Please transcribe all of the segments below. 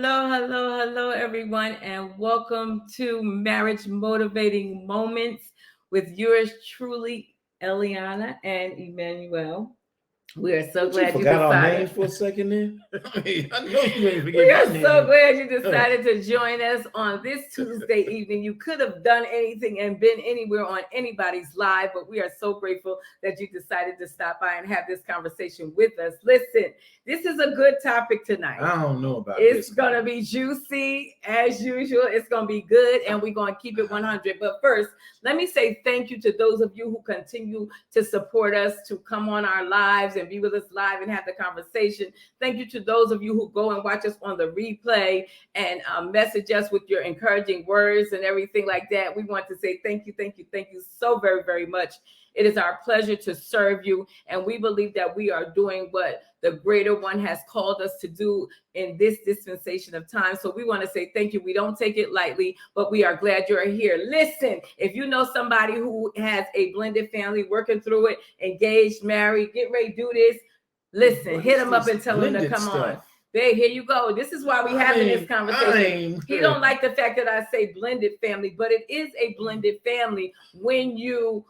Hello, everyone, and welcome to Marriage Motivating Moments with yours truly, Elianah and Emmanuel. We are so But you glad you forgot our decided. names for a second there. I know you ain't We forget are my so name. glad you decided to join us on this Tuesday evening. You could have done anything and been anywhere on anybody's live, but we are so grateful that you decided to stop by and have this conversation with us. Listen, this is a good topic tonight. I don't know about It's this. going to be juicy as usual. It's going to be good, and we're going to keep it 100. But first, let me say thank you to those of you who continue to support us, to come on our lives and be with us live and have the conversation. Thank you to those of you who go and watch us on the replay and message us with your encouraging words and everything like that. We want to say thank you so very, very much. It is our pleasure to serve you, and we believe that we are doing what the greater one has called us to do in this dispensation of time. So we want to say thank you. We don't take it lightly, but we are glad you're here. Listen, if you know somebody who has a blended family, working through it, engaged, married, get ready to do this, listen, hit them up and tell them to come on. Babe, here you go. This is why we having this conversation. He don't like the fact that I say blended family, but it is a blended family when you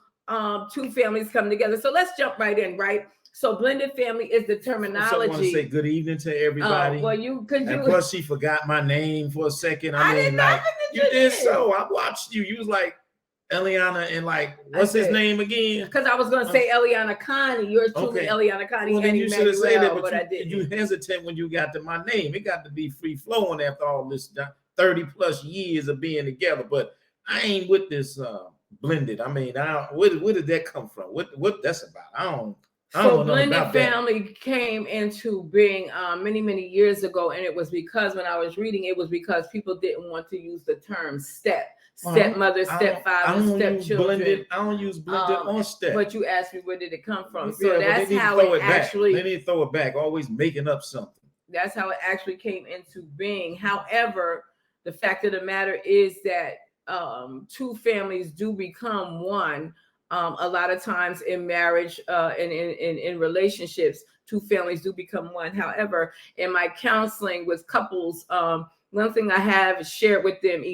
two families come together. So let's jump right in, right? So blended family is the terminology. So I want to say good evening to everybody. Well, and plus she forgot my name for a second. I mean, did like not you did so. I watched you. You was like Elianah and like what's his name again? Because I was going to say Elianah Connie. Yours truly, Elianah Connie. Well, then you should have said it, but I didn't. You hesitant when you got to my name. It got to be free flowing after all this 30 plus years of being together. But I ain't with this blended. I mean, where did that come from? What that's about? I don't So know blended family came into being many years ago, and it was because when I was reading, it was because people didn't want to use the term stepmother, stepfather, stepchildren. I don't use blended on step. But you asked me where did it come from? So that's how it actually. They need to throw it back. Always making up something. That's how it actually came into being. However, the fact of the matter is that two families do become one. A lot of times in marriage and in relationships, two families do become one. However, in my counseling with couples, one thing I have shared with them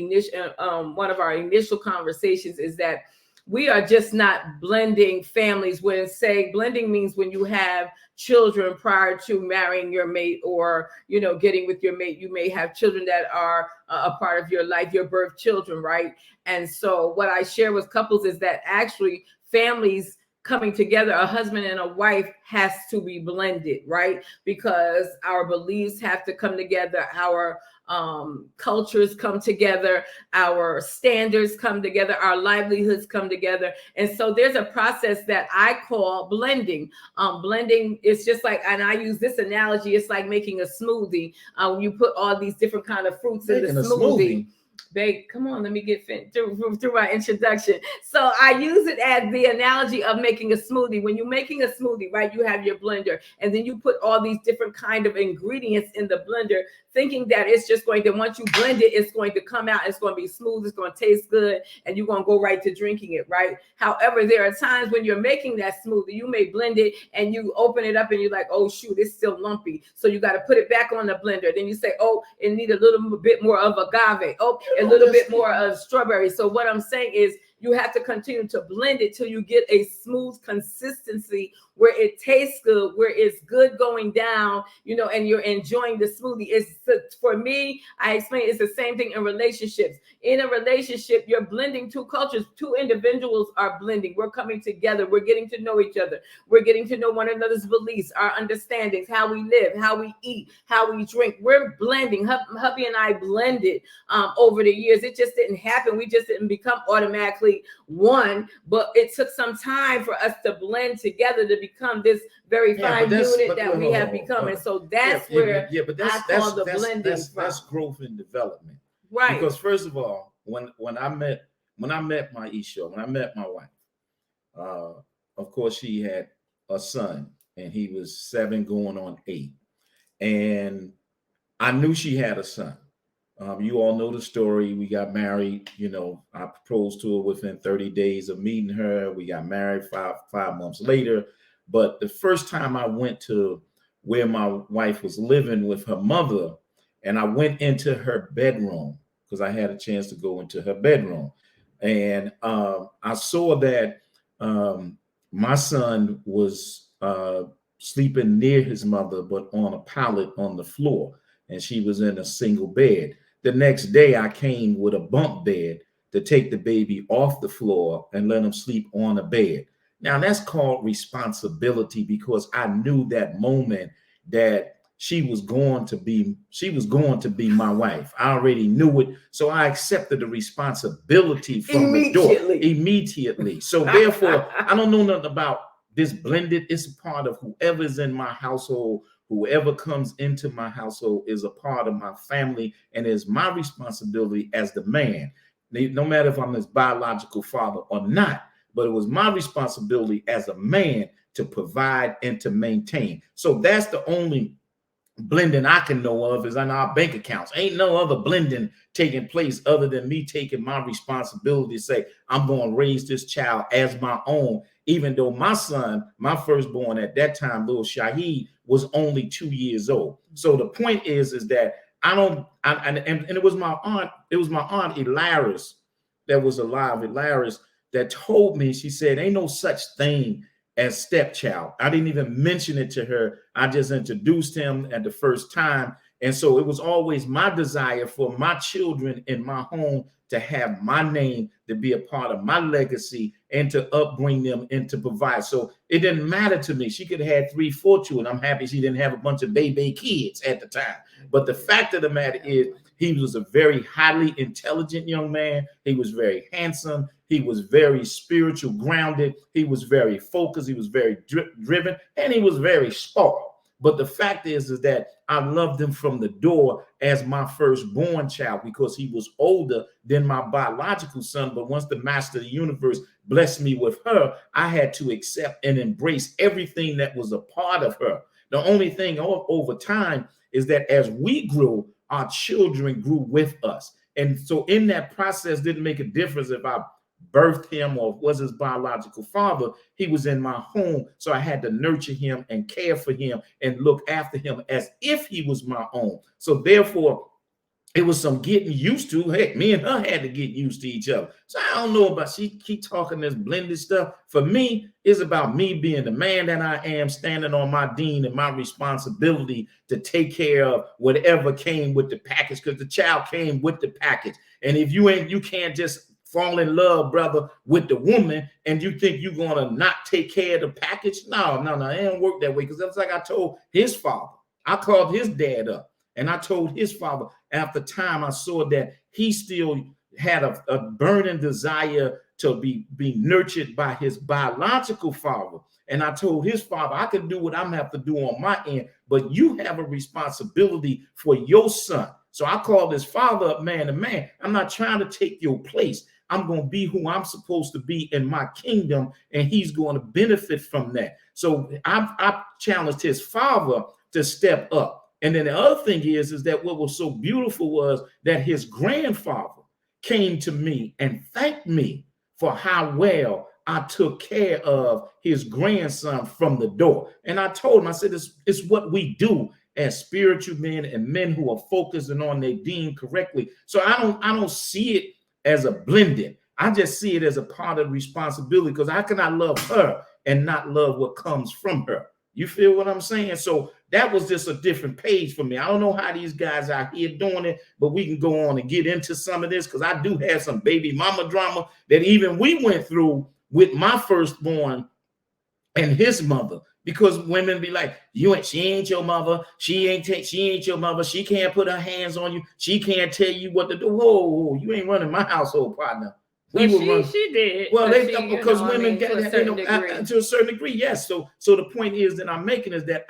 one of our initial conversations is that we are just not blending families. When say blending means when you have children prior to marrying your mate or, getting with your mate, you may have children that are a part of your life, your birth children, right? And so what I share with couples is that actually families coming together, a husband and a wife has to be blended, right? Because our beliefs have to come together, our cultures come together, our standards come together, our livelihoods come together. And so there's a process that I call blending. Blending is just like, and I use this analogy, it's like making a smoothie. You put all these different kind of fruits in the smoothie. Babe, come on, let me get through my introduction. So I use it as the analogy of making a smoothie. When you're making a smoothie, right, you have your blender, and then you put all these different kind of ingredients in the blender, thinking that it's just going to, once you blend it, it's going to come out, it's going to be smooth, it's going to taste good, and you're going to go right to drinking it, right? However, there are times when you're making that smoothie, you may blend it, and you open it up, and you're like, oh, shoot, it's still lumpy. So you got to put it back on the blender. Then you say, oh, it need a little bit more of agave. Oh, a little bit more of strawberry. So what I'm saying is you have to continue to blend it till you get a smooth consistency where it tastes good, where it's good going down, and you're enjoying the smoothie. For me, I explain it's the same thing in relationships. In a relationship, you're blending two cultures. Two individuals are blending. We're coming together. We're getting to know each other. We're getting to know one another's beliefs, our understandings, how we live, how we eat, how we drink. We're blending. Hubby and I blended over the years. It just didn't happen. We just didn't become automatically one, but it took some time for us to blend together to become this very fine unit that we have become. And so that's where I call the blending from. That's growth and development. Right. Because first of all, when I met my Isha, when I met my wife, of course she had a son and he was 7 going on 8. And I knew she had a son. You all know the story. We got married. I proposed to her within 30 days of meeting her. We got married five months later. But the first time I went to where my wife was living with her mother, and I went into her bedroom because I had a chance to go into her bedroom, and I saw that my son was sleeping near his mother, but on a pallet on the floor, and she was in a single bed. The next day, I came with a bunk bed to take the baby off the floor and let him sleep on a bed. Now that's called responsibility, because I knew that moment that she was going to be my wife. I already knew it. So I accepted the responsibility from the door immediately. So therefore, I don't know nothing about this blended. It's a part of whoever's in my household. Whoever comes into my household is a part of my family, and is my responsibility as the man, no matter if I'm his biological father or not. But it was my responsibility as a man to provide and to maintain. So that's the only blending I can know of is on our bank accounts. Ain't no other blending taking place other than me taking my responsibility to say, I'm going to raise this child as my own, even though my son, my firstborn at that time, little Shahid, was only 2 years old. So the point is that and it was my aunt, Elias, that was alive, Elias, that told me, she said, ain't no such thing as stepchild. I didn't even mention it to her. I just introduced him at the first time. And so it was always my desire for my children in my home to have my name, to be a part of my legacy, and to upbring them and to provide. So it didn't matter to me. She could have had 3, 4 children. I'm happy she didn't have a bunch of baby kids at the time. But the fact of the matter is, he was a very highly intelligent young man. He was very handsome. He was very spiritual, grounded. He was very focused. He was very driven, and he was very spoiled. But the fact is that I loved him from the door as my firstborn child, because he was older than my biological son. But once the master of the universe blessed me with her, I had to accept and embrace everything that was a part of her. The only thing over time is that as we grew, our children grew with us. And so in that process, didn't make a difference if I birthed him or was his biological father. He was in my home. So I had to nurture him and care for him and look after him as if he was my own. So therefore, it was some getting used to. Heck, me and her had to get used to each other. So I don't know about, she keep talking this blended stuff. For me, it's about me being the man that I am, standing on my dean and my responsibility to take care of whatever came with the package, because the child came with the package. And if you can't just fall in love, brother, with the woman, and you think you're gonna not take care of the package. No, it don't work that way. Because that's like I told his father. I called his dad up. And I told his father, after time, I saw that he still had a burning desire to be nurtured by his biological father. And I told his father, I can do what I'm have to do on my end, but you have a responsibility for your son. So I called his father up, man to man. I'm not trying to take your place. I'm going to be who I'm supposed to be in my kingdom, and he's going to benefit from that. So I challenged his father to step up. And then the other thing is that what was so beautiful was that his grandfather came to me and thanked me for how well I took care of his grandson from the door. And I told him, I said, it's what we do as spiritual men and men who are focusing on their dean correctly. So I don't see it as a blending. I just see it as a part of responsibility, because how can I love her and not love what comes from her? You feel what I'm saying? So that was just a different page for me. I don't know how these guys out here doing it, but we can go on and get into some of this, because I do have some baby mama drama that even we went through with my firstborn and his mother. Because women be like, she ain't your mother. She ain't your mother. She can't put her hands on you. She can't tell you what to do. Whoa, you ain't running my household, partner. She did. Well, because women get to a certain degree, yes. So the point is that I'm making is that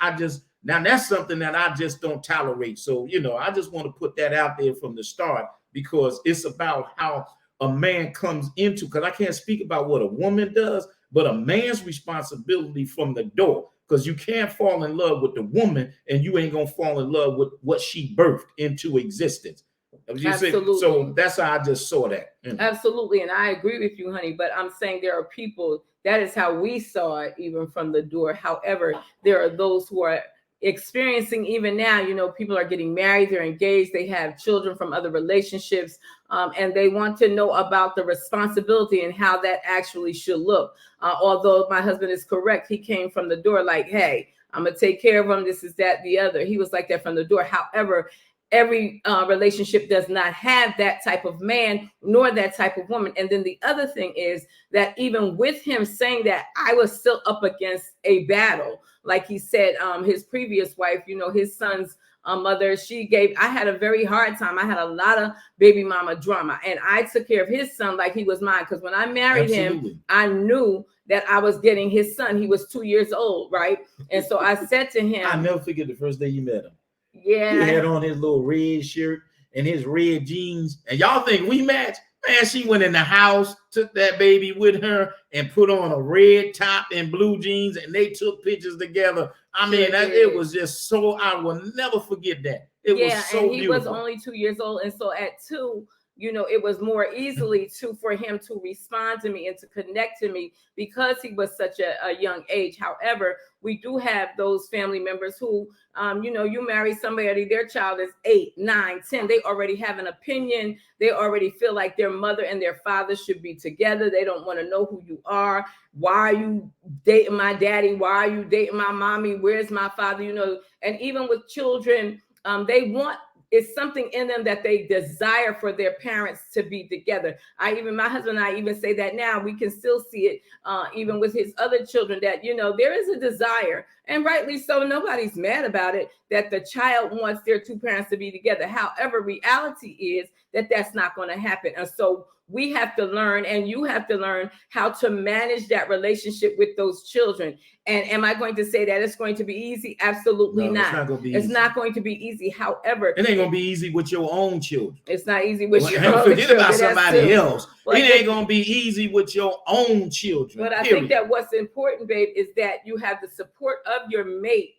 now that's something that I just don't tolerate. So I just want to put that out there from the start, because it's about how a man comes into. Because I can't speak about what a woman does, but a man's responsibility from the door. Because you can't fall in love with the woman, and you ain't gonna fall in love with what she birthed into existence. Absolutely. So that's how I just saw that. Absolutely. And I agree with you, honey. But I'm saying there are people, that is how we saw it, even from the door. However, there are those who are experiencing even now, people are getting married, they're engaged, they have children from other relationships, and they want to know about the responsibility and how that actually should look. Although my husband is correct, he came from the door like, hey, I'm gonna take care of him, this is that, the other. He was like that from the door. However, every relationship does not have that type of man nor that type of woman. And then the other thing is that even with him saying that, I was still up against a battle. Like he said, his previous wife, his son's mother, I had a very hard time. I had a lot of baby mama drama, and I took care of his son like he was mine. Because when I married him, I knew that I was getting his son. He was 2 years old, right? And so I said to him, I'll never forget the first day you met him. Yeah. He had on his little red shirt and his red jeans. And y'all think we match? Man, she went in the house, took that baby with her, and put on a red top and blue jeans, and they took pictures together. I mean, it was just so, I will never forget that. It was so and he beautiful. was only 2 years old. And so at 2, it was more easily for him to respond to me and to connect to me because he was such a young age. However, we do have those family members who, you marry somebody, their child is 8, 9, 10. They already have an opinion. They already feel like their mother and their father should be together. They don't want to know who you are. Why are you dating my daddy? Why are you dating my mommy? Where's my father? And even with children, it's something in them that they desire for their parents to be together. My husband and I even say that now. We can still see it even with his other children, that, there is a desire, and rightly so. Nobody's mad about it, that the child wants their two parents to be together. However, reality is that that's not going to happen. And so we have to learn, and you have to learn how to manage that relationship with those children. And am I going to say that it's going to be easy? Absolutely not. It's not going to be easy. It's not going to be easy. However, it ain't going to be easy with your own children. It's not easy with your own children. Forget about somebody else. It ain't going to be easy with your own children. But I think that what's important, babe, is that you have the support of your mate,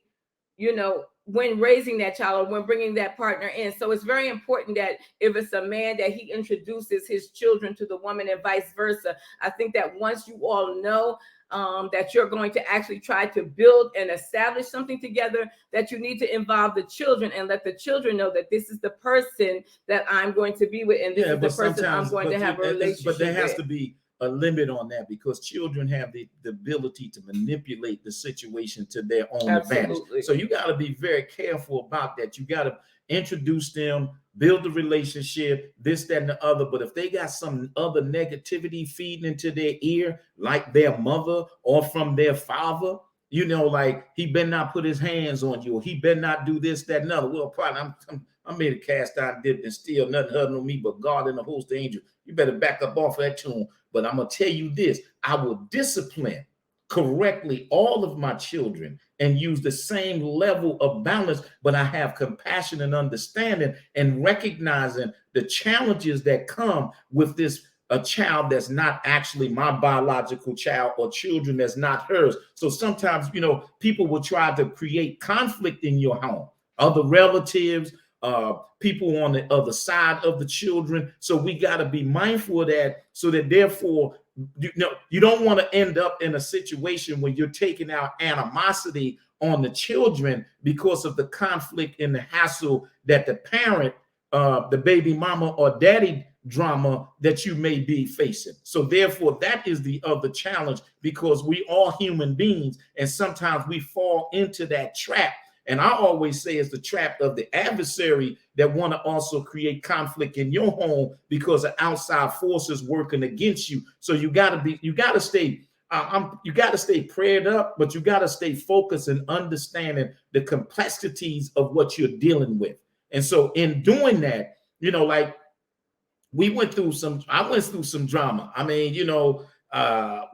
when raising that child or when bringing that partner in. So it's very important that if it's a man, that he introduces his children to the woman and vice versa. I think that once you all know that you're going to actually try to build and establish something together, that you need to involve the children and let the children know that this is the person that I'm going to be with, and this is the person I'm going to have a relationship with. But there has to be a limit on that, because children have the ability to manipulate the situation to their own advantage. So you got to be very careful about that. You got to introduce them, build the relationship, this, that, and the other. But if they got some other negativity feeding into their ear, like their mother or from their father, like he better not put his hands on you, or he better not do this, that, and other. Well, probably I'm made to cast out, dip, and steal. Nothing hurting on me but God and the host of angels. You better back up off of that tune. But I'm going to tell you this, I will discipline correctly all of my children and use the same level of balance, but I have compassion and understanding and recognizing the challenges that come with this, a child that's not actually my biological child, or children that's not hers. So sometimes, people will try to create conflict in your home, other relatives, people on the other side of the children. So we got to be mindful of that, so that therefore, you don't want to end up in a situation where you're taking out animosity on the children because of the conflict and the hassle that the parent, the baby mama or daddy drama that you may be facing. So therefore, that is the other challenge, because we are human beings, and sometimes we fall into that trap. And I always say it's the trap of the adversary that want to also create conflict in your home because of outside forces working against you. So you got to stay prayed up, but you got to stay focused and understanding the complexities of what you're dealing with. And so in doing that, like I went through some drama. I mean,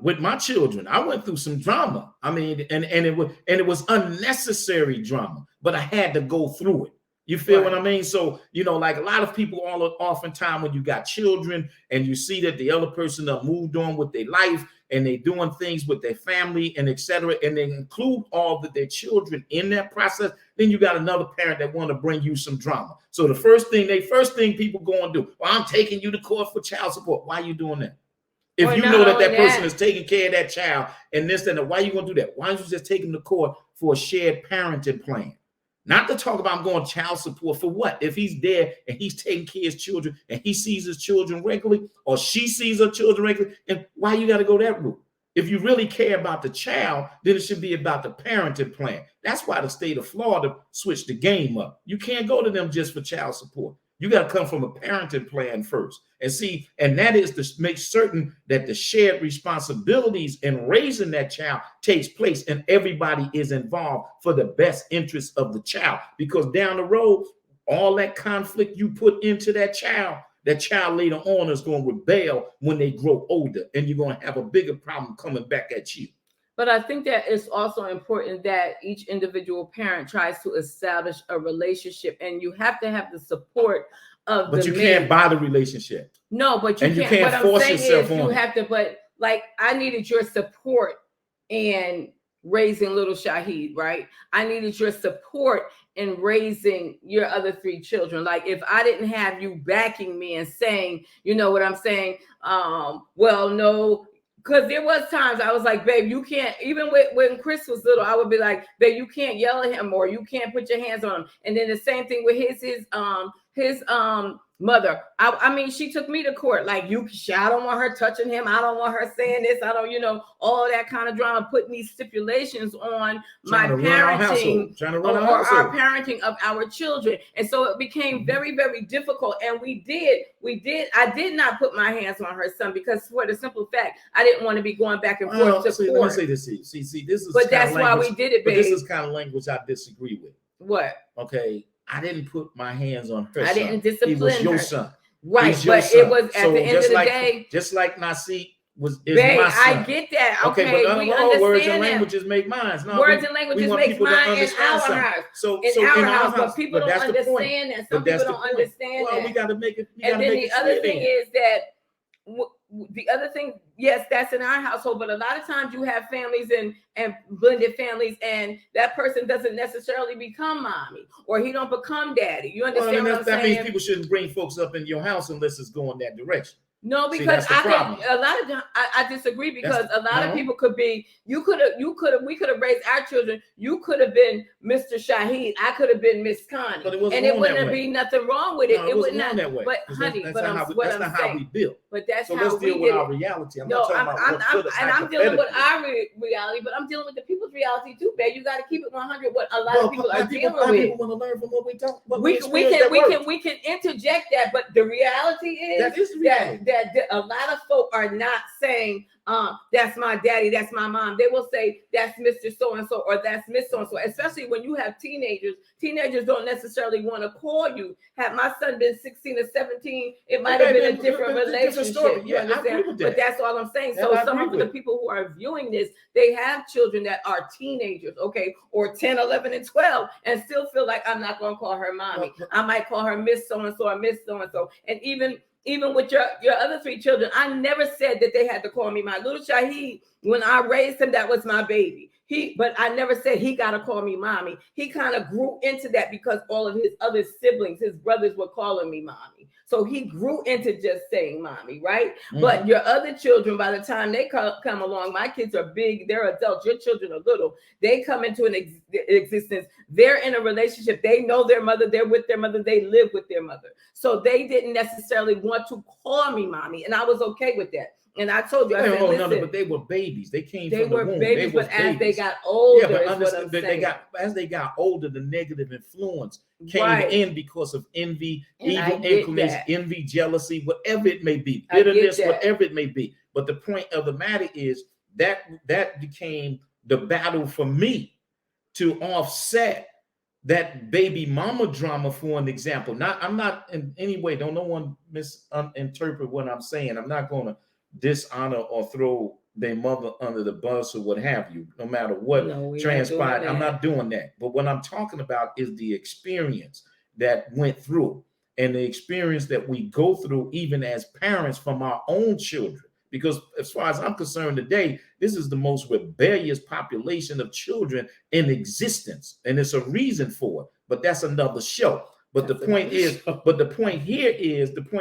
with my children, I went through some drama. I mean, and it was unnecessary drama, but I had to go through it. You feel what I mean? So, like a lot of people, oftentimes when you got children and you see that the other person have moved on with their life and they doing things with their family and etc., and they include all of their children in that process, then you got another parent that want to bring you some drama. So the first thing people go and do, well, I'm taking you to court for child support. Why are you doing that? If you know that person is taking care of that child and this, and that, why are you going to do that? Why don't you just take him to court for a shared parenting plan. Not to talk about I'm going child support for what? If he's there and he's taking care of his children and he sees his children regularly, or she sees her children regularly, and why you got to go that route? If you really care about the child, then it should be about the parenting plan. That's why the state of Florida switched the game up. You can't go to them just for child support. You got to come from a parenting plan first. And see, and that is to make certain that the shared responsibilities in raising that child takes place and everybody is involved for the best interest of the child. Because down the road, all that conflict you put into that child later on is going to rebel when they grow older, and you're going to have a bigger problem coming back at you. But I think that it's also important that each individual parent tries to establish a relationship, and you have to have the support of but the you man. Can't buy the relationship. No, but you and can't. You can't what force I'm saying yourself is on you it. have to. But like, I needed your support in raising little Shahid, right? I needed your support in raising your other 3 children. Like, if I didn't have you backing me and saying, you know what I'm saying? Well, no. Because there was times I was like, babe, you can't, even when Chris was little, I would be like, babe, you can't yell at him, or you can't put your hands on him. And then the same thing with his mother. I mean, she took me to court. Like, I don't want her touching him. I don't want her saying this. I don't, all that kind of drama, putting these stipulations on my parenting or our parenting of our children. And so it became very, very difficult. And I did not put my hands on her son, because for the simple fact, I didn't want to be going back and forth to court. Let me say this. See, this is. But that's why we did it, babe. But this is kind of language I disagree with. What? Okay. I didn't put my hands on her. I didn't discipline her. He was your son. Right, but it was at the end of the day. Just like Nasi is babe, my son. I get that. Okay, but we understand words and that. languages make minds. No, words and languages make mine in our house. So in our house, but people don't understand that. Some people don't understand that. Well, we got to make it. And then the other thing is that. The other thing, yes, that's in our household, but a lot of times you have families and blended families, and that person doesn't necessarily become mommy, or he don't become daddy. You understand what I'm saying? That means people shouldn't bring folks up in your house unless it's going that direction. No, because I disagree, because a lot of people could be, we could have raised our children. You could have been Mr. Shahid. I could have been Miss Connie. But it and it wouldn't be nothing wrong with it. No, it wasn't that way. But honey, that's not how we built. But that's so how let's we deal with our reality. I'm dealing with our reality, but I'm dealing with the people's reality too, babe. You got to keep it 100. What a lot of people are dealing with. People want to learn from what we talk. We can interject that, but the reality is that a lot of folk are not saying, that's my daddy, that's my mom. They will say that's Mr. So-and-so, or that's Miss So-and-so, especially when you have teenagers. Teenagers don't necessarily want to call you. Had my son been 16 or 17, it might have been a different relationship. You understand? But that's all I'm saying. So some of the people who are viewing this, they have children that are teenagers, okay, or 10, 11, and 12, and still feel like, I'm not going to call her mommy. I might call her Miss So-and-so or Miss So-and-so. And even with your other 3 children, I never said that they had to call me my little Shahid. When I raised him, that was my baby. But I never said he got to call me mommy. He kind of grew into that because all of his other siblings, his brothers, were calling me mommy. So he grew into just saying mommy, right? Mm-hmm. But your other children, by the time they come along, my kids are big, they're adults, your children are little. They come into an existence. They're in a relationship. They know their mother. They're with their mother. They live with their mother. So they didn't necessarily want to call me mommy. And I was okay with that. And I told you, but they were babies. They came from the womb. Babies, but as they got older, as they got older, the negative influence came in because of envy, evil inclination, envy, jealousy, whatever it may be, bitterness, whatever it may be. But the point of the matter is that became the battle for me to offset that baby mama drama, for an example. I'm not in any way, don't no one misinterpret what I'm saying. I'm not going to dishonor or throw their mother under the bus or what have you, no matter what transpired. I'm not doing that. But what I'm talking about is the experience that went through, and the experience that we go through even as parents from our own children. Because as far as I'm concerned today, this is the most rebellious population of children in existence. And it's a reason for it, but that's another show. But the point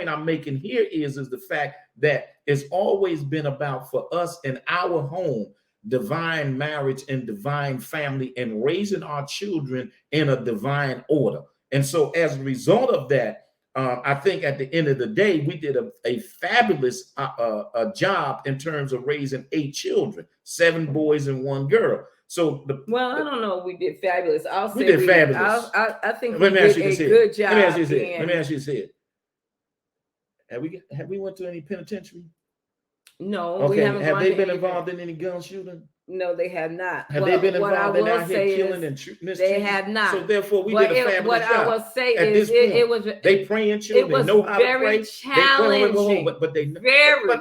I'm making here is the fact that it's always been about, for us in our home, divine marriage and divine family and raising our children in a divine order. And so as a result of that, I think at the end of the day, we did a fabulous job in terms of raising 8 children, 7 boys and 1 girl. So I don't know. We did fabulous. We did fabulous. I think we did a good job. Let me ask you this. Let me ask you this. Have we went to any penitentiary? No. Okay. Have they been involved in any gun shooting? No, they have not. Have they been involved in out here killing and mistreating? They have not. So therefore, we did a fabulous job. What I will say is, it was they praying children. It was they know how very to pray. challenging. But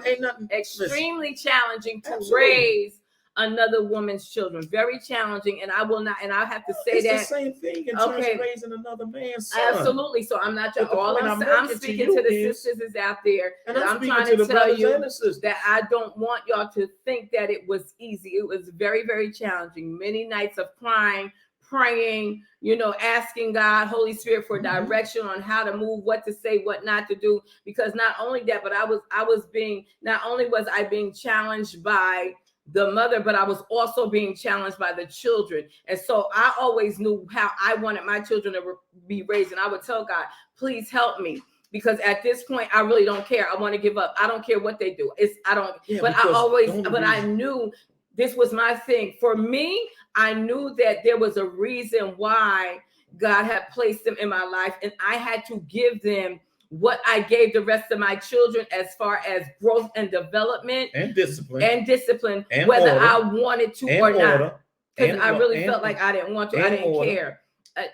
ain't nothing extremely challenging to raise another woman's children. Very challenging, and I will not. And I have to say it's that the same thing in terms of raising another man's son. Absolutely. So I'm not. I'm speaking to the sisters is out there, and I'm trying to tell you that I don't want y'all to think that it was easy. It was very, very challenging. Many nights of crying, praying, asking God, Holy Spirit, for direction on how to move, what to say, what not to do. Because not only that, but not only was I being challenged by the mother, but I was also being challenged by the children. And so I always knew how I wanted my children to be raised. And I would tell God, please help me. Because at this point, I really don't care. I want to give up. I don't care what they do. I knew this was my thing. For me, I knew that there was a reason why God had placed them in my life. And I had to give them what I gave the rest of my children as far as growth and development and discipline, and whether order, I wanted to or not. Because I really felt like I didn't want to. I didn't care.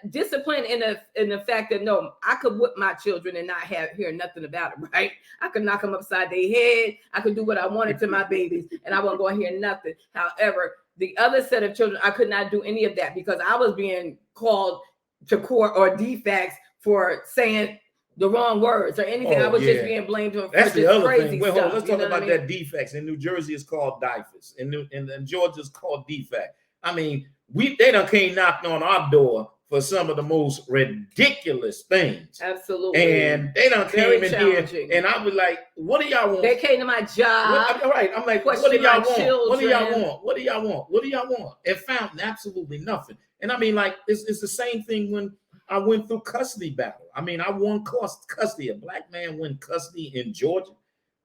Discipline in the fact that no, I could whip my children and not hear nothing about it, right? I could knock them upside their head. I could do what I wanted to my babies, and I wasn't going to hear nothing. However, the other set of children, I could not do any of that because I was being called to court or defects for saying the wrong words or anything. I was just being blamed for that's the other crazy thing. Well, stuff. Let's talk about that defects. In New Jersey, it's called DIFAS. In Georgia, it's called defect. I mean, they done came knocking on our door for some of the most ridiculous things. Absolutely. And they done came in here, and I was like, what do y'all want? They came to my job. I'm like, what do y'all want? What do y'all want? What do y'all want? What do y'all want? And found absolutely nothing. And I mean, like, it's the same thing when I went through custody battle. I mean, I won custody. A black man won custody in Georgia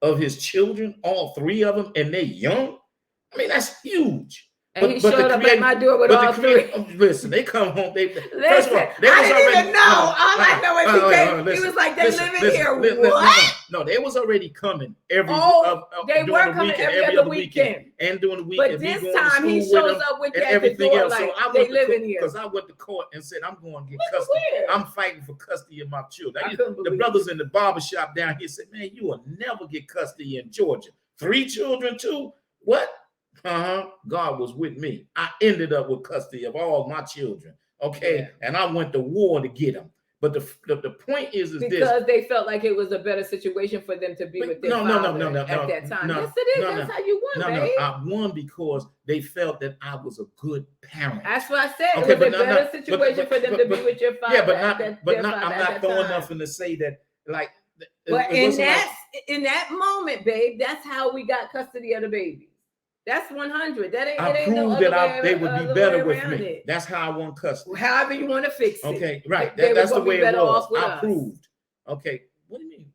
of his children, all 3 of them, and they're young. I mean, that's huge. And he showed up at my door with all 3. Listen, they come home. First of all, I didn't even know. All I know is he was like, they live in here. What? No, they was already coming they were coming every other weekend. And during the weekend. But this time he shows up with that at the door like, they live in here. Because I went to court and said, I'm going to get custody. I'm fighting for custody of my children. The brothers in the barbershop down here said, man, you will never get custody in Georgia. 3 children too? What? God was with me. I ended up with custody of all my children. Okay. Yeah. And I went to war to get them. But the point is because they felt like it was a better situation for them to be with their father at that time. Yes, it is. That's how you won, babe. I won because they felt that I was a good parent. That's what I said. Okay, it was a better situation for them to be with your father. Yeah, I'm not throwing nothing to say that like. But in that moment, babe, that's how we got custody of the baby. That's 100. I proved that they would be better with me. That's how I won custody. However you want to fix it. Okay, right. That's the way it was. I proved. Okay. What do you mean?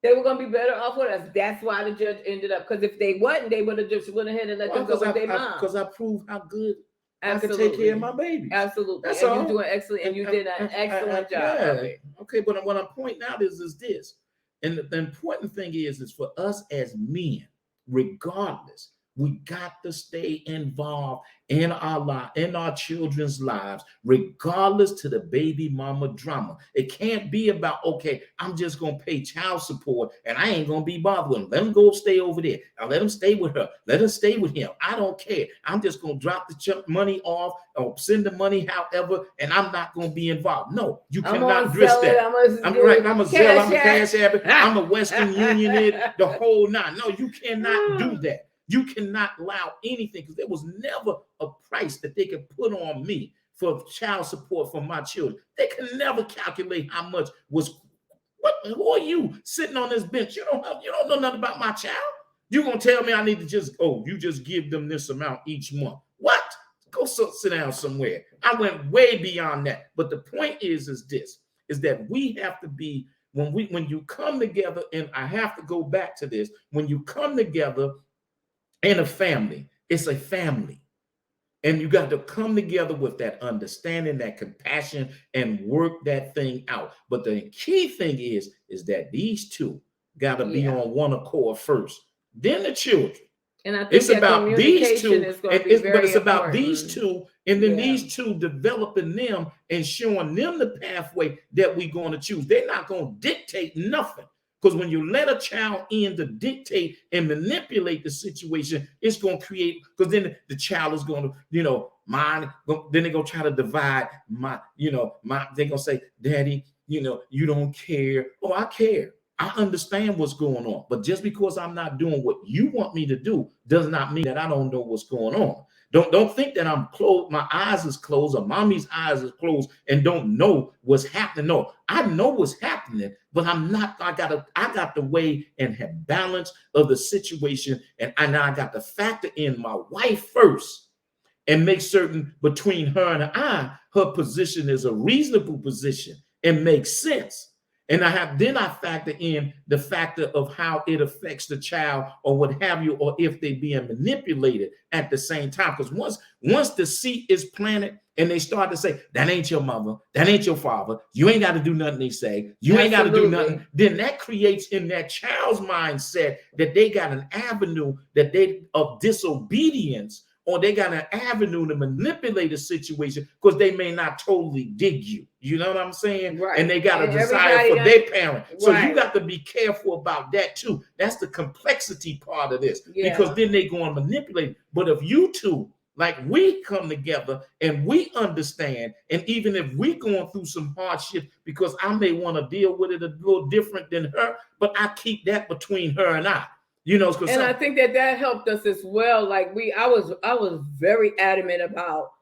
They were going to be better off with us. That's why the judge ended up. Because if they wasn't, they would have just went ahead and let them go with their mom. Because I proved how good I could take care of my baby. Absolutely. That's all. You're doing excellent, and you did an excellent job. Yeah. Okay, but what I'm pointing out is this. And the important thing is for us as men, regardless, we got to stay involved in our children's lives, regardless to the baby mama drama. It can't be about, okay, I'm just going to pay child support and I ain't going to be bothered with them. Let them go stay over there. Now let them stay with her. Let them stay with him. I don't care. I'm just going to drop the money off or send the money however, and I'm not going to be involved. No, you cannot dress that. I'm a Zelle. I'm a Cash App. I'm a Western Union, the whole 9. No, you cannot do that. You cannot allow anything because there was never a price that they could put on me for child support for my children. They can never calculate how much was. Who are you sitting on this bench? You don't know nothing about my child. You gonna tell me I need to just, oh, you just give them this amount each month? What? Go sit down somewhere. I went way beyond that. But the point is this, is that we have to be, when you come together, and I have to go back to this, when you come together in a family, it's a family. And you got to come together with that understanding, that compassion, and work that thing out. But the key thing is that these two got to be on one accord first, then the children. And I think it's about these two, but it's about these two, and then these two developing them and showing them the pathway that we're going to choose. They're not going to dictate nothing. Because when you let a child in to dictate and manipulate the situation, it's going to create, because then the child is going to, then they're going to try to divide they're going to say, Daddy, you don't care. Oh, I care. I understand what's going on. But just because I'm not doing what you want me to do does not mean that I don't know what's going on. Don't think that I'm closed, my eyes is closed, or mommy's eyes is closed and don't know what's happening. No, I know what's happening, but I'm not, I got to weigh and have balance of the situation. And I got to factor in my wife first and make certain between her and her position is a reasonable position and makes sense. And I factor in the factor of how it affects the child or what have you, or if they being manipulated at the same time. Because once the seed is planted and they start to say, that ain't your mother, that ain't your father, you ain't got to do nothing they say, you ain't got to do nothing, then that creates in that child's mindset that they got an avenue of disobedience, or they got an avenue to manipulate a situation because they may not totally dig you. You know what I'm saying? Right. And they got a desire for their parent. Right. So you got to be careful about that too. That's the complexity part of this, because then they go and manipulate. But if you two, like we come together and we understand, and even if we going through some hardship, because I may want to deal with it a little different than her, but I keep that between her and I. And I think that helped us as well. Like I was very adamant about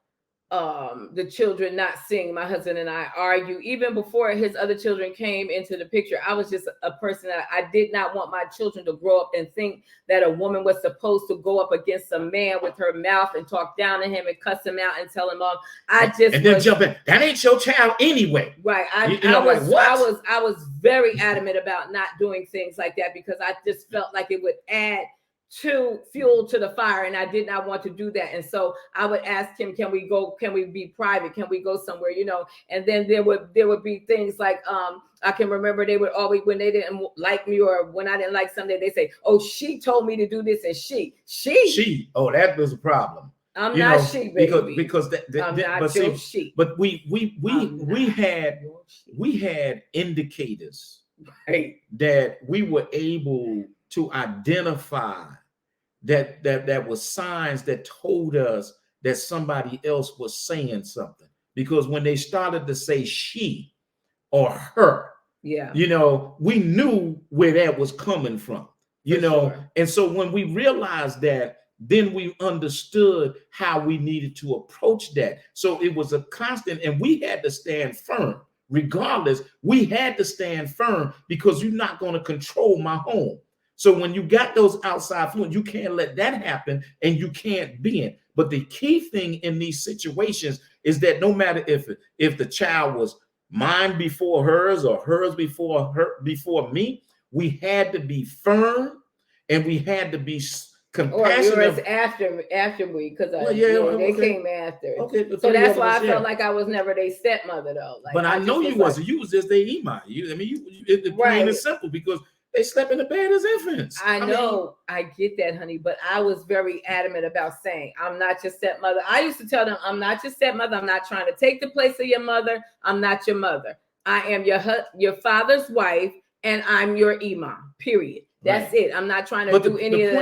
the children not seeing my husband and I argue. Even before his other children came into the picture, I was just a person that I did not want my children to grow up and think that a woman was supposed to go up against a man with her mouth and talk down to him and cuss him out and tell him off. Then jump in. That ain't your child anyway. Right. I was very adamant about not doing things like that, because I just felt like it would add fuel to the fire, and I did not want to do that. And so I would ask him, can we be private, can we go somewhere, and then there would be things like I can remember they would always, when they didn't like me or when I didn't like something, they say, oh, she told me to do this, and she oh, that was a problem. I'm not she, baby. Because I'm not your she. But we had indicators, right, that we were able to identify that was signs that told us that somebody else was saying something. Because when they started to say she or her, we knew where that was coming from, Sure. And so when we realized that, then we understood how we needed to approach that. So it was a constant, and we had to stand firm. Regardless, we had to stand firm, because you're not going to control my home. So when you got those outside influence, you can't let that happen, and you can't be in. But the key thing in these situations is that no matter if the child was mine before hers or hers before me, we had to be firm, and we had to be compassionate. Or yours after me, because they came after. Okay, so that's why I felt like I was never their stepmother, though. Like, but I know you wasn't. You was just their Emma. It's plain and simple, because they slept in the bed as infants. I know. I get that, honey. But I was very adamant about saying, I'm not your stepmother. I used to tell them, I'm not your stepmother. I'm not trying to take the place of your mother. I'm not your mother. I am your father's wife, and I'm your imam, period. That's right. It. I'm not trying to do anything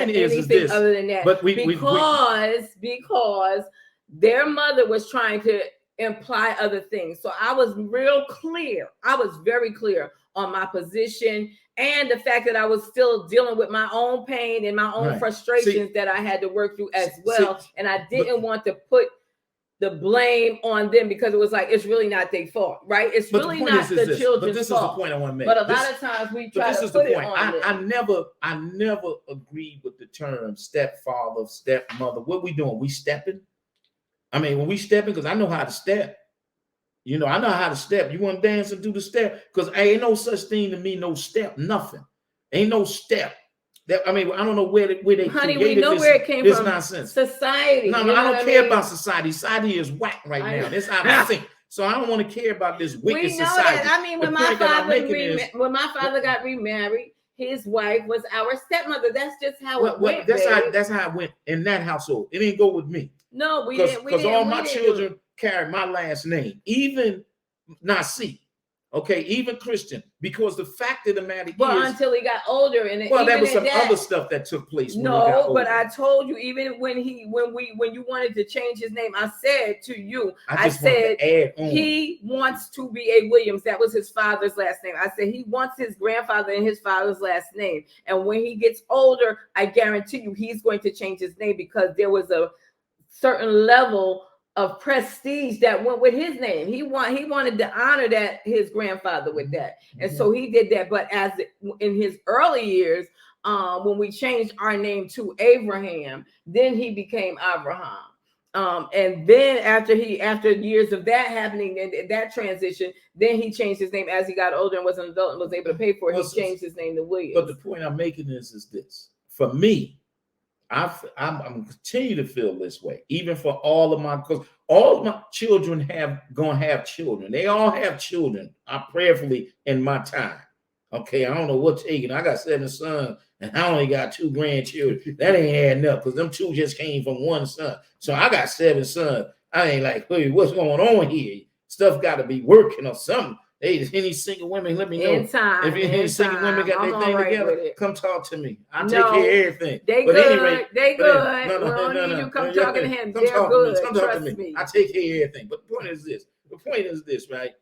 other than that. But because their mother was trying to imply other things. So I was real clear. I was very clear on my position, and the fact that I was still dealing with my own pain and my own frustrations that I had to work through as well. And I didn't want to put the blame on them because it was like it's really not their fault, right? It's But the really point not the this. children's But this is the fault. point I want to make. But a lot of times we try to put it on them. I never agreed with the term stepfather, stepmother. What we doing? We stepping? I mean, when we stepping, because I know how to step. You know, I know how to step. You want to dance and do the step? Because ain't no such thing to me, no step, nothing. Ain't no step. That, I mean, I don't know where they Honey, created we know where it came this from. nonsense. Society. No, I don't care about society. Society is whack right now. It's out of sync. So I don't want to care about this wicked society. That. I mean, when my father got remarried, his wife was our stepmother. That's just how it went. That's how it went in that household. It didn't go with me. No, we didn't. Because all my children carry my last name, even Nasi. Okay, even Christian, because the fact of the matter is, until he got older, and there was some other stuff that took place. No, but I told you, even when you wanted to change his name, I said to you, I said he wants to be a Williams. That was his father's last name. I said he wants his grandfather and his father's last name, and when he gets older, I guarantee you, he's going to change his name because there was a certain level of prestige that went with his name. He wanted to honor that his grandfather with that, and so he did that. But as in his early years, when we changed our name to Abraham, then he became Abraham. And then after years of that happening and that transition, then he changed his name as he got older and was an adult and was able to pay for it. He changed his name to Williams. But the point I'm making is this: for me, I'm continue to feel this way, even for because all of my children gonna have children. They all have children. I prayerfully in my time. Okay, I don't know what's taking. I got 7 sons and I only got 2 grandchildren. That ain't adding up because them 2 just came from 1 son. So I got 7 sons. I ain't like, hey, what's going on here? Stuff got to be working or something. Hey, any single women, let me know. If any single women got their thing together, come talk to me. I'll take care of everything. They good. They good. No. Come talking to him. They're good. Come talk to me. I take care of everything. But the point is this. Right?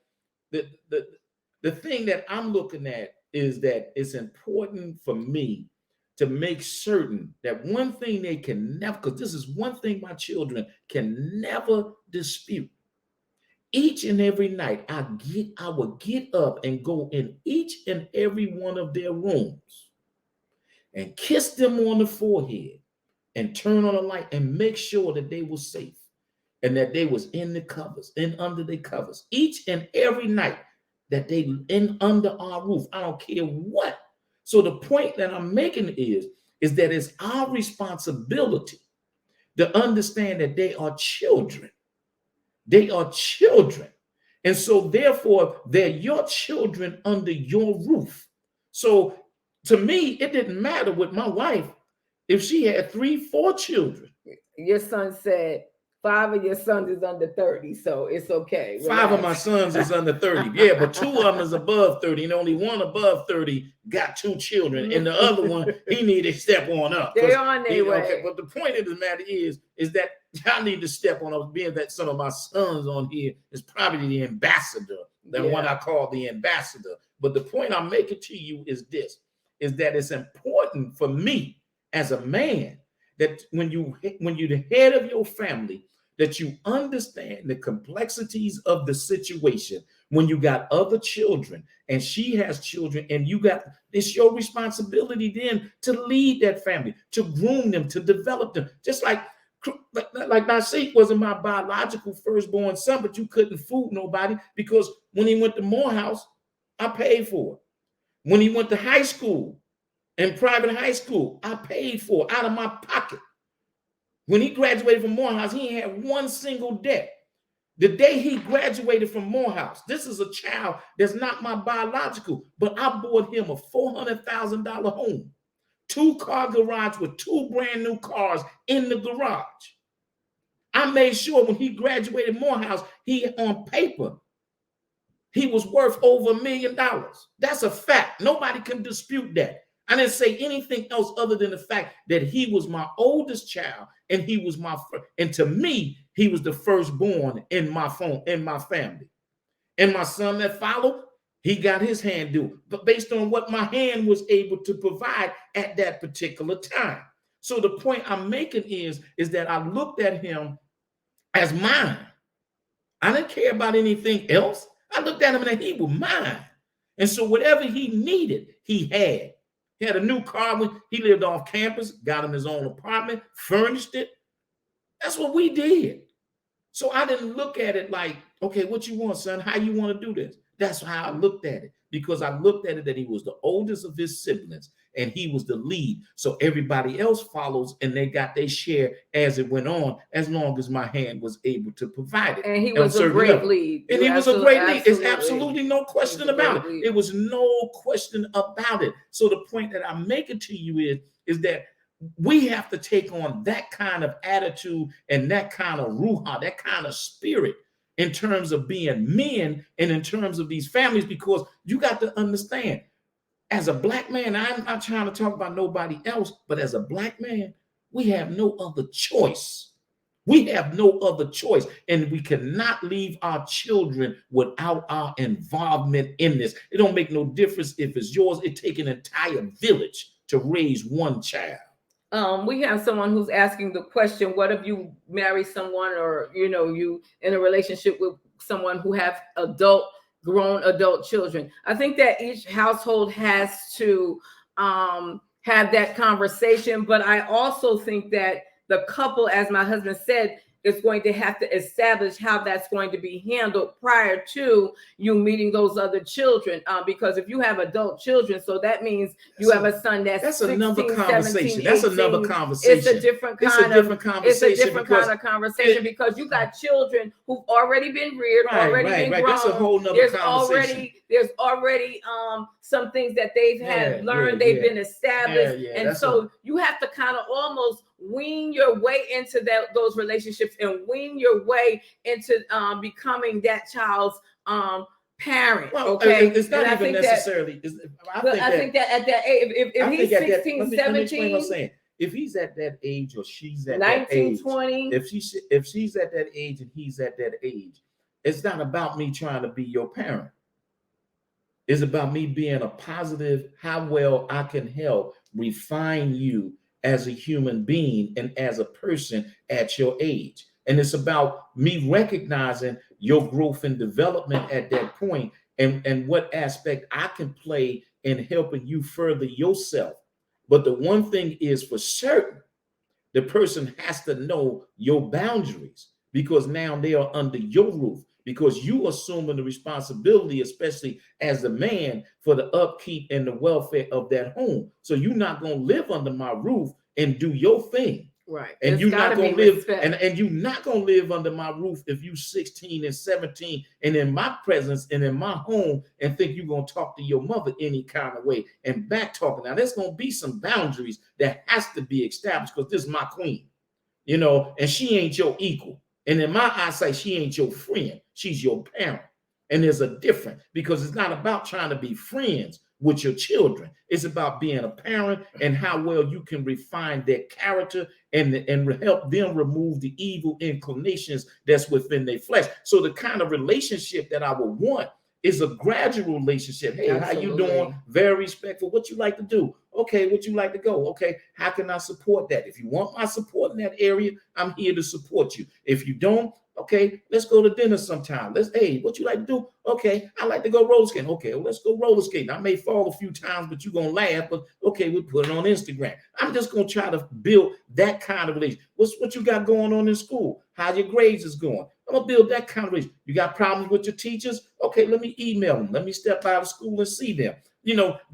The thing that I'm looking at is that it's important for me to make certain that one thing they can never, because this is one thing my children can never dispute. Each and every night, I would get up and go in each and every one of their rooms and kiss them on the forehead and turn on the light and make sure that they were safe and that they was in the covers and under the covers each and every night that they in under our roof. I don't care what. So the point that I'm making is that it's our responsibility to understand that they are children. They are children. And so therefore, they're your children under your roof. So to me, it didn't matter with my wife if she had 3, 4 children. Your son said 5 of your sons is under 30, so it's okay. Relax. 5 of my sons is under 30. Yeah, but 2 of them is above 30, and only 1 above 30 got 2 children, and the other one, he needed to step on up. They're on their way. Okay, but the point of the matter is that y'all need to step on up, being that some of my sons on here is probably the ambassador, one I call the ambassador. But the point I'm making to you is this, is that it's important for me as a man that when you're the head of your family, that you understand the complexities of the situation when you got other children and she has children and it's your responsibility then to lead that family, to groom them, to develop them. Just like Nasik wasn't my biological firstborn son, but you couldn't fool nobody because when he went to Morehouse, I paid for it. When he went to high school, in private high school, I paid for it out of my pocket. When he graduated from Morehouse, he ain't had 1 single debt. The day he graduated from Morehouse, this is a child that's not my biological, but I bought him a $400,000 home, 2-car garage with 2 brand new cars in the garage. I made sure when he graduated Morehouse, on paper, he was worth over $1 million. That's a fact. Nobody can dispute that. I didn't say anything else other than the fact that he was my oldest child and he was and to me, he was the firstborn in my family. And my son that followed, he got his hand due, but based on what my hand was able to provide at that particular time. So the point I'm making is that I looked at him as mine. I didn't care about anything else. I looked at him and he was mine. And so whatever he needed, he had. He had a new car when he lived off campus, got him his own apartment, furnished it. That's what we did. So I didn't look at it like, okay, what you want, son? How you want to do this? That's how I looked at it, because I looked at it that he was the oldest of his siblings and he was the lead. So everybody else follows and they got their share as it went on, as long as my hand was able to provide it. And he was a great lead. And he was a great lead. It's absolutely no question about it. It was no question about it. So the point that I'm making to you is that we have to take on that kind of attitude and that kind of ruha, that kind of spirit in terms of being men and in terms of these families, because you got to understand, as a black man, I'm not trying to talk about nobody else, but as a black man, we have no other choice. We have no other choice, and we cannot leave our children without our involvement in this. It don't make no difference if it's yours. It takes an entire village to raise one child. We have someone who's asking the question, what if you marry someone, or you in a relationship with someone who have grown adult children? I think that each household has to have that conversation, but I also think that the couple, as my husband said, is going to have to establish how that's going to be handled prior to you meeting those other children. Because if you have adult children, so that means you have a son that's 16, another conversation. 17, that's 18. Another conversation. It's a different kind of conversation because you got children who've already been reared, already been grown. That's a whole nother conversation. There's already some things that they've had learned, they've been established. And so you have to kind of almost wean your way into those relationships and wean your way into becoming that child's parent. Well, okay, it's not even necessarily. I think that at that age, if he's 16, 17, if he's at that age or she's at 19, that age, 20, if she's at that age and he's at that age, it's not about me trying to be your parent. It's about me being a positive, how well I can help refine you as a human being and as a person at your age. And it's about me recognizing your growth and development at that point, and what aspect I can play in helping you further yourself. But the one thing is for certain, the person has to know your boundaries, because now they are under your roof, because you assuming the responsibility, especially as a man, for the upkeep and the welfare of that home. So you're not going to live under my roof and do your thing. Right. And you're not going to live, and you're not going to live under my roof if you 16 and 17 and in my presence and in my home and think you're going to talk to your mother any kind of way and back talking. Now, there's going to be some boundaries that has to be established, because this is my queen, and she ain't your equal. And in my eyesight, she ain't your friend. She's your parent. And there's a difference, because it's not about trying to be friends with your children. It's about being a parent and how well you can refine their character and help them remove the evil inclinations that's within their flesh. So the kind of relationship that I would want is a gradual relationship. Hey, Absolutely. How you doing? Very respectful. What you like to do? Okay, what you like to go? Okay, how can I support that? If you want my support in that area, I'm here to support you. If you don't, okay, let's go to dinner sometime. Hey, what you like to do? Okay, I like to go roller skating. Okay, well, let's go roller skating. I may fall a few times, but you're going to laugh. But okay, we'll put it on Instagram. I'm just going to try to build that kind of relationship. What you got going on in school? How your grades is going? I'm going to build that kind of relationship. You got problems with your teachers? Okay, let me email them. Let me step out of school and see them.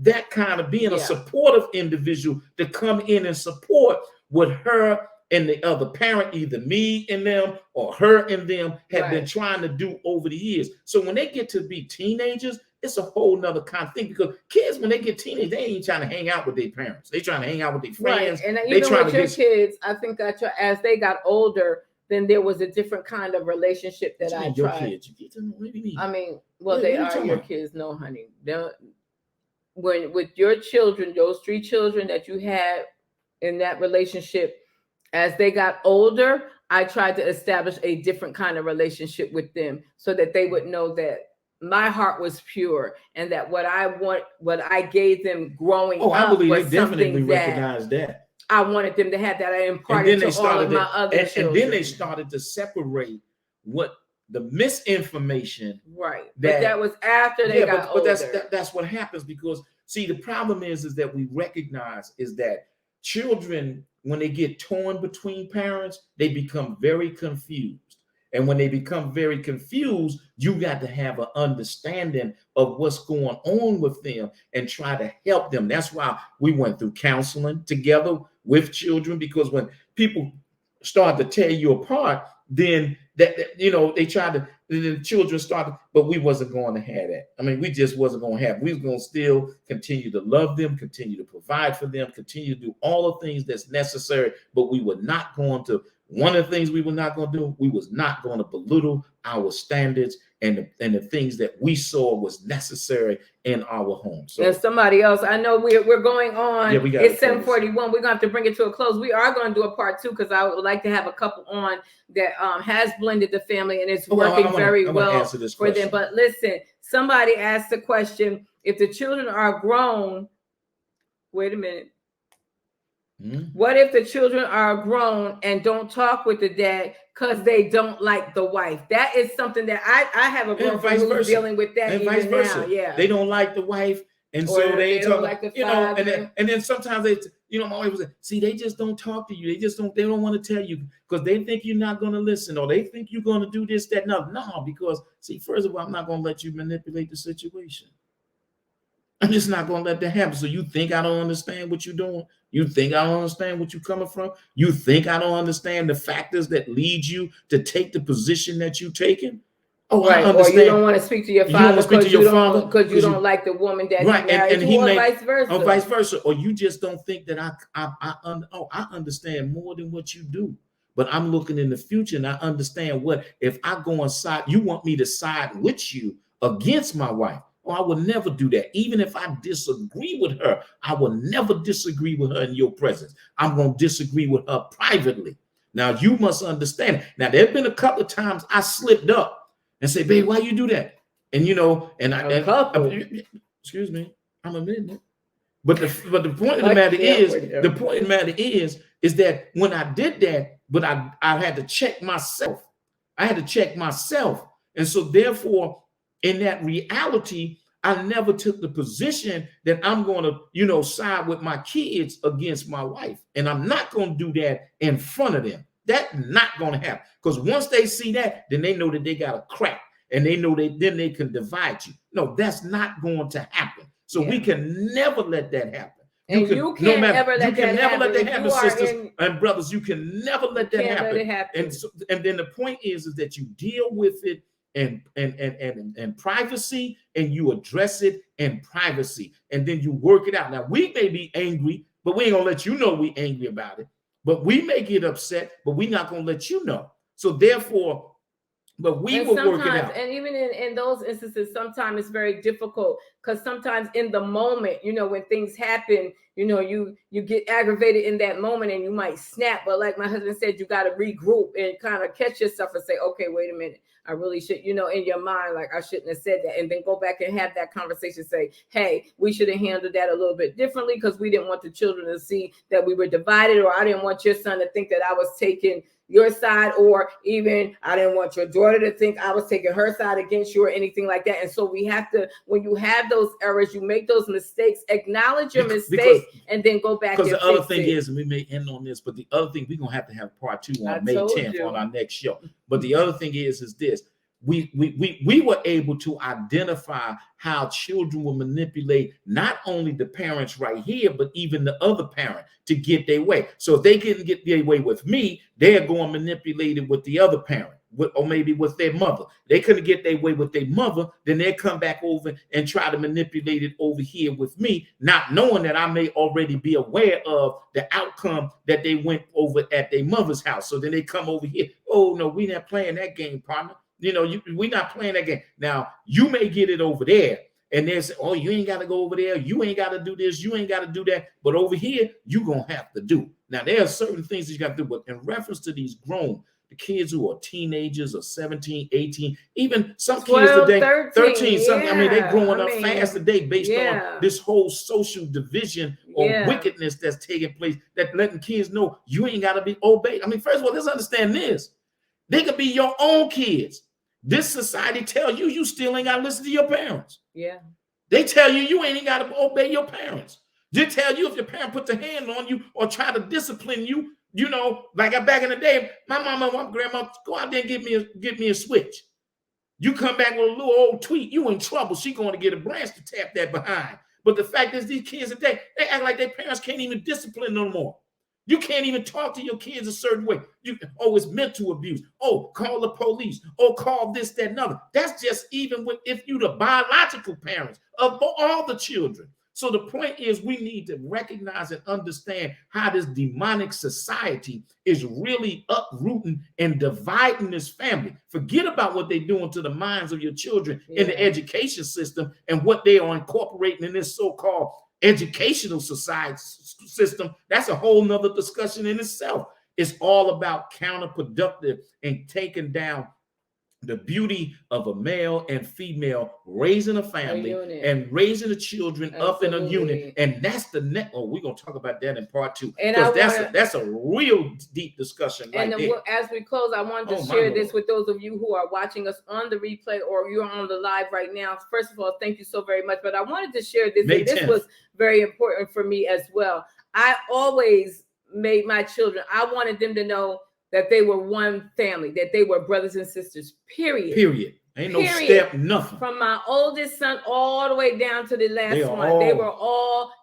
That kind of being a supportive individual to come in and support what her and the other parent, either me and them or her and them, have been trying to do over the years. So when they get to be teenagers, it's a whole nother kind of thing, because kids, when they get teenage, they ain't trying to hang out with their parents. They trying to hang out with their friends. Right. And even with your kids, I think that as they got older, then there was a different kind of relationship that I tried. I mean, well, they are your kids. No, honey. When with your children, those 3 children that you had in that relationship, as they got older, I tried to establish a different kind of relationship with them, so that they would know that my heart was pure and that what I gave them growing up, I believe they definitely recognized that. I wanted them to have that. I And imparted then to all of my other and children. then they started to separate what the misinformation. Right. But that was after they got but older. that's what happens, because see, the problem is that we recognize is that children, when they get torn between parents, they become very confused. And when they become very confused, you got to have an understanding of what's going on with them and try to help them. That's why we went through counseling together with children, because when people start to tear you apart, then they tried to, the children started, but we wasn't going to have that. I mean, we just wasn't going to have, we was going to still continue to love them, continue to provide for them, continue to do all the things that's necessary, but we were not going to, one of the things we were not going to do, we was not going to belittle our standards and the things that we saw was necessary in our home. So and somebody else, I know we're going on. Yeah, it's 7:41. We're gonna have to bring it to a close. We are going to do a part 2 because I would like to have a couple on that has blended the family and it's working very well for them. But listen, somebody asked the question: if the children are grown, wait a minute. What if the children are grown and don't talk with the dad because they don't like the wife? That is something that I have a girlfriend who's dealing with that, and vice versa. Now. Yeah, they don't like the wife, and so they don't like the father. And then sometimes they, my wife was like, see, they just don't talk to you. They don't want to tell you because they think you're not going to listen, or they think you're going to do this, that, no, because see, first of all, I'm not going to let you manipulate the situation. I'm just not going to let that happen. So you think I don't understand what you're doing? You think I don't understand what you're coming from? You think I don't understand the factors that lead you to take the position that you're taking? Oh, right. I understand. Or you don't want to speak to your father because you don't like the woman that right. He married, and or vice versa. Or vice versa. Or you just don't think that I understand more than what you do. But I'm looking in the future and I understand what, if I go on side, you want me to side with you against my wife. Oh, I will never do that. Even if I disagree with her, I will never disagree with her in your presence. I'm going to disagree with her privately. Now, you must understand. Now, there have been a couple of times I slipped up and say, babe, why you do that? And, excuse me, I'm admitting it. But the point of the matter is that when I did that, but I had to check myself. And so therefore, in that reality, I never took the position that I'm going to, side with my kids against my wife. And I'm not going to do that in front of them. That's not going to happen. Because once they see that, then they know that they got a crack. And they know then they can divide you. No, that's not going to happen. So we can never let that happen. You can't never let that happen, sisters and brothers. You can never let that happen. And then the point is that you deal with it in privacy, and you address it in privacy, and then you work it out. Now, we may be angry, but we ain't gonna let you know we angry about it. But we may get upset, but we're not gonna let you know. So therefore, but we will work it out. And even in those instances, sometimes it's very difficult because sometimes in the moment, when things happen, you get aggravated in that moment and you might snap. But like my husband said, you got to regroup and kind of catch yourself and say, okay, wait a minute. I really should, in your mind, like I shouldn't have said that. And then go back and have that conversation, say, hey, we should have handled that a little bit differently because we didn't want the children to see that we were divided, or I didn't want your son to think that I was taking your side, or even I didn't want your daughter to think I was taking her side against you or anything like that. And so we have to, when you have those errors, you make those mistakes, acknowledge your mistake, and then go back. Because the other thing is, and we may end on this, but the other thing, we're going to have part 2 on May 10th on our next show. But the other thing is this. We were able to identify how children will manipulate not only the parents right here, but even the other parent to get their way. So if they couldn't get their way with me, they're going to manipulate it with the other parent, or maybe with their mother. They couldn't get their way with their mother, then they come back over and try to manipulate it over here with me, not knowing that I may already be aware of the outcome that they went over at their mother's house. So then they come over here. Oh no, we're not playing that game, partner. We're not playing that game. Now, you may get it over there, And they say, oh, you ain't got to go over there. You ain't got to do this. You ain't got to do that. But over here, you're going to have to do. Now, there are certain things that you got to do. But in reference to these the kids who are teenagers or 17, 18, even some 12, kids today, 13, some, I mean, they're growing I up mean, fast today based on yeah. this whole social division or Yeah. wickedness that's taking place, that letting kids know you ain't got to be obeyed. I mean, first of all, let's understand this. They could be your own kids. This society tell you you still ain't got to listen to your parents. Yeah. They tell you you ain't got to obey your parents. They tell you if your parent put their hand on you or try to discipline you, you know, like back in the day, my mama and my grandma go out there and get me a switch. You come back with a little old tweet, you in trouble. She going to get a branch to tap that behind. But the fact is, these kids today, they act like their parents can't even discipline no more. You can't even talk to your kids a certain way. It's mental abuse. Oh, call the police. Oh, call this, that, and other. That's just even if you're the biological parents of all the children. So the point is, we need to recognize and understand how this demonic society is really uprooting and dividing this family. Forget about what they're doing to the minds of your children in the education system and what they are incorporating in this so-called educational society system. That's a whole nother discussion in itself. It's all about counterproductive and taking down the beauty of a male and female raising a family and raising the children up in a unit. And that's the next. Oh, we're going to talk about that in part 2. And that's a real deep discussion right there. As we close, I wanted to share this with those of you who are watching us on the replay or you're on the live right now. First of all, thank you so very much. But I wanted to share this. And this was very important for me as well. I always made my children, I wanted them to know that they were one family, that they were brothers and sisters, period. Ain't no step, nothing. From my oldest son all the way down to the last one.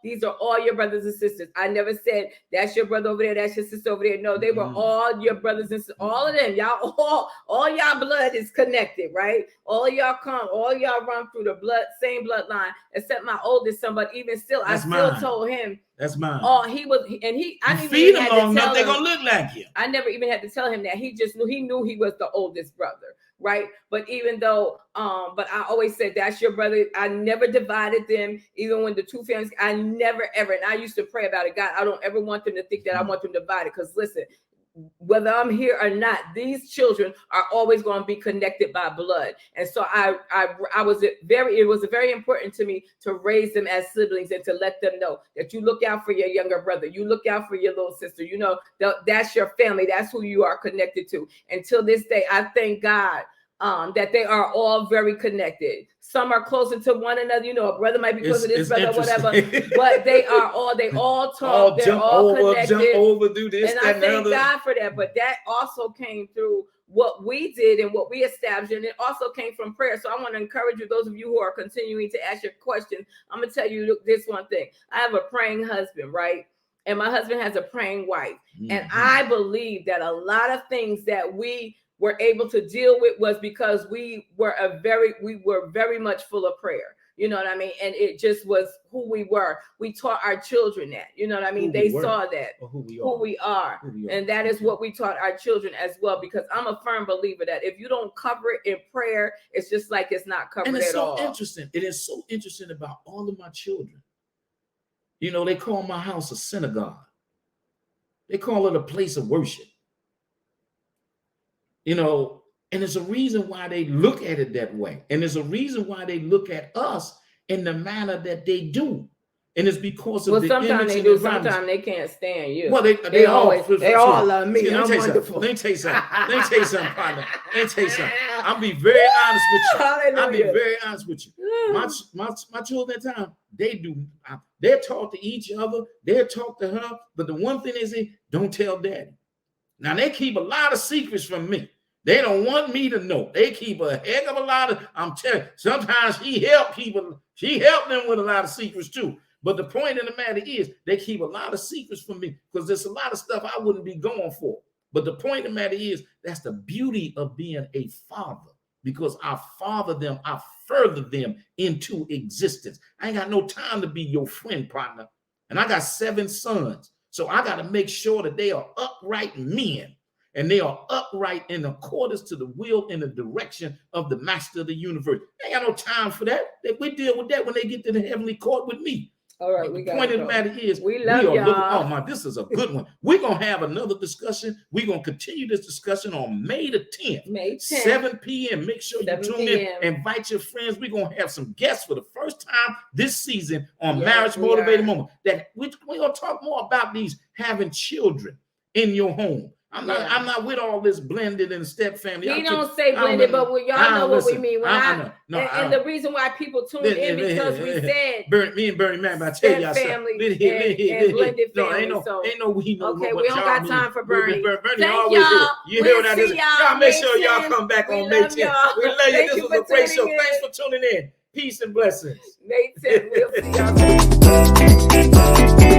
These are all your brothers and sisters. I never said, that's your brother over there, that's your sister over there. No, they were all your brothers and sisters. All of them, y'all, all y'all blood is connected, right? All y'all run through the same bloodline, except my oldest son. But even still, I still told him, that's mine. Oh, he was, and he, I didn't feed him long enough, they're gonna look like you. I never even had to tell him that. He just knew he was the oldest brother, right? But even though, but I always said that's your brother. I never divided them, even when the two families. I never ever, and I used to pray about it. God, I don't ever want them to think that I want them divided. Because listen, whether I'm here or not, these children are always going to be connected by blood. And so it was very important to me to raise them as siblings and to let them know that you look out for your younger brother, you look out for your little sister, you know, that's your family, that's who you are connected to. Until this day, I thank God that they are all very connected. Some are closer to one another. You know, a brother might be closer to this brother, whatever. But they all talk. They're all connected. Jump over, do this, and I thank God for that. But that also came through what we did and what we established, and it also came from prayer. So I want to encourage you, those of you who are continuing to ask your questions. I'm gonna tell you this one thing. I have a praying husband, right? And my husband has a praying wife. And I believe that a lot of things that we were able to deal with was because we were very much full of prayer. You know what I mean? And it just was who we were. We taught our children that. You know what I mean? They saw that, who we are. And that is what we taught our children as well, because I'm a firm believer that if you don't cover it in prayer, it's just like it's not covered at all. Interesting. It is so interesting about all of my children. You know, they call my house a synagogue. They call it a place of worship. You know, and there's a reason why they look at it that way. And there's a reason why they look at us in the manner that they do. And it's because of the sometimes they do, sometimes they can't stand you. Well, they all love me. I'm wonderful. Let me tell you something. Partner. Let me tell you something. I'll be very honest with you. Hallelujah. I'll be very honest with you. My children at that time, they'll talk to each other, they'll talk to her, but the one thing they say, don't tell daddy. Now they keep a lot of secrets from me. They don't want me to know. They keep a heck of a lot of, I'm telling you, sometimes she helped them with a lot of secrets too. But the point of the matter is they keep a lot of secrets from me because there's a lot of stuff I wouldn't be going for. But the point of the matter is that's the beauty of being a father, because I father them, I further them into existence. I ain't got no time to be your friend, partner. And I got 7 sons. So I got to make sure that they are upright men. and they are upright in accordance to the will and the direction of the master of the universe. I ain't got no time for that. We deal with that when they get to the heavenly court with me. All right, the point of the matter is, we love y'all. Oh my, this is a good one. We're gonna have another discussion. We're gonna continue this discussion on May the 10th, May 10th, 7 p.m. Make sure you tune in. Invite your friends. We're gonna have some guests for the first time this season on Marriage Motivated Moment. That we're gonna talk more about these having children in your home. I'm not with all this blended and step family. We don't say blended, but y'all know what we mean. And the reason why people tuned in because we said me and Bernie Man, but I tell y'all family and blended family. Ain't no we know. Okay, we don't got time for Bernie. Bernie always here. You hear what I just? Y'all make sure y'all come back on May 10th. We love you. This was a great show. Thanks for tuning in. Peace and blessings. May 10th. We'll see y'all.